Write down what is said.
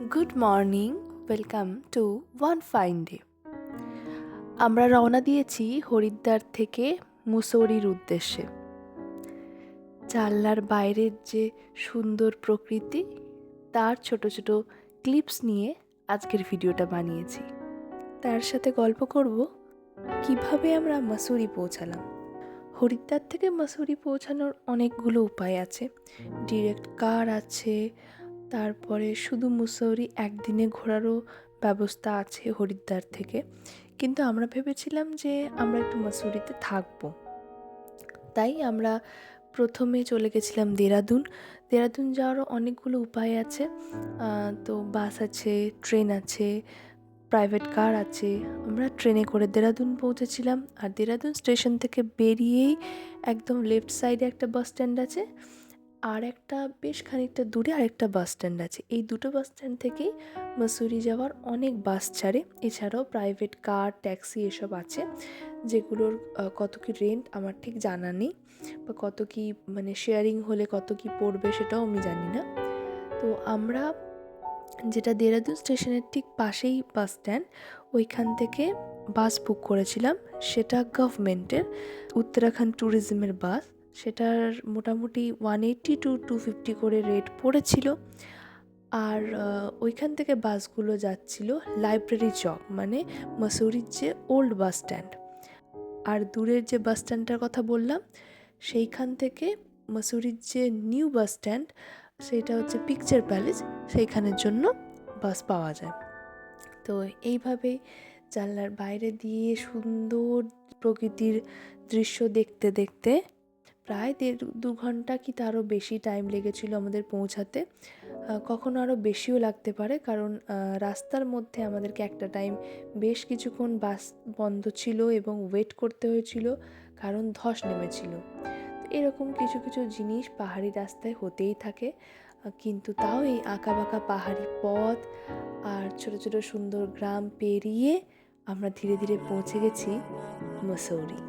Good morning, welcome to one fine day. আমরা রওনা দিয়েছি হরিদ্বার থেকে মুসৌরির উদ্দেশ্যে। জানলার বাইরের যে সুন্দর প্রকৃতি, তার ছোট ছোট ক্লিপস নিয়ে আজকের ভিডিওটা বানিয়েছি। তার সাথে গল্প করব কিভাবে আমরা মাসুরি পৌঁছালাম। হরিদ্বার থেকে মাসুরি পৌঁছানোর অনেকগুলো উপায় আছে। ডিরেক্ট কার আছে, তারপরে শুধু মুসৌরি একদিনে ঘোরারও ব্যবস্থা আছে হরিদ্বার থেকে। কিন্তু আমরা ভেবেছিলাম যে আমরা একটু মাসুরিতে থাকবো, তাই আমরা প্রথমে চলে গেছিলাম দেরাদুন। দেরাদুন যাওয়ারও অনেকগুলো উপায় আছে। তো বাস আছে, ট্রেন আছে, প্রাইভেট কার আছে। আমরা ট্রেনে করে দেরাদুন পৌঁছেছিলাম। আর দেরাদুন স্টেশন থেকে বেরিয়েই একদম লেফট সাইডে একটা বাস স্ট্যান্ড আছে, আর একটা বেশ খানিকটা দূরে আরেকটা বাস স্ট্যান্ড আছে। এই দুটো বাস স্ট্যান্ড থেকেই মাসুরি যাওয়ার অনেক বাস ছাড়ে। এছাড়াও প্রাইভেট কার, ট্যাক্সি এসব আছে, যেগুলোর কত কি রেন্ট আমার ঠিক জানা নেই, বা কত কি মানে শেয়ারিং হলে কত কি পড়বে সেটাও আমি জানি না। তো আমরা যেটা দেরাদুন স্টেশনের ঠিক পাশেই বাস স্ট্যান্ড, ওইখান থেকে বাস বুক করেছিলাম। সেটা গভর্নমেন্টের উত্তরাখণ্ড ট্যুরিজমের বাস। সেটার মোটামুটি 180 to 250 করে রেট পড়েছিল। আর ওইখান থেকে বাসগুলো যাচ্ছিল লাইব্রেরি চক, মানে মাসুরির যে ওল্ড বাস স্ট্যান্ড। আর দূরের যে বাস স্ট্যান্ডটার কথা বললাম, সেইখান থেকে মাসুরির যে নিউ বাস স্ট্যান্ড, সেইটা হচ্ছে পিকচার প্যালেস, সেইখানের জন্য বাস পাওয়া যায়। তো এইভাবেই জানলার বাইরে দিয়ে সুন্দর প্রকৃতির দৃশ্য দেখতে দেখতে প্রায় 1.5-2 ঘন্টা কি তারও বেশি টাইম লেগেছিল আমাদের পৌঁছাতে। কখনো আরও বেশিও লাগতে পারে, কারণ রাস্তার মধ্যে আমাদেরকে একটা টাইম বেশ কিছুক্ষণ বাস বন্ধ ছিল এবং ওয়েট করতে হয়েছিল, কারণ ধস নেমেছিল। এরকম কিছু কিছু জিনিস পাহাড়ি রাস্তায় হতেই থাকে। কিন্তু তাও এই আঁকাবাঁকা পাহাড়ি পথ আর ছোট ছোট সুন্দর গ্রাম পেরিয়ে আমরা ধীরে ধীরে পৌঁছে গেছি মুসৌরি।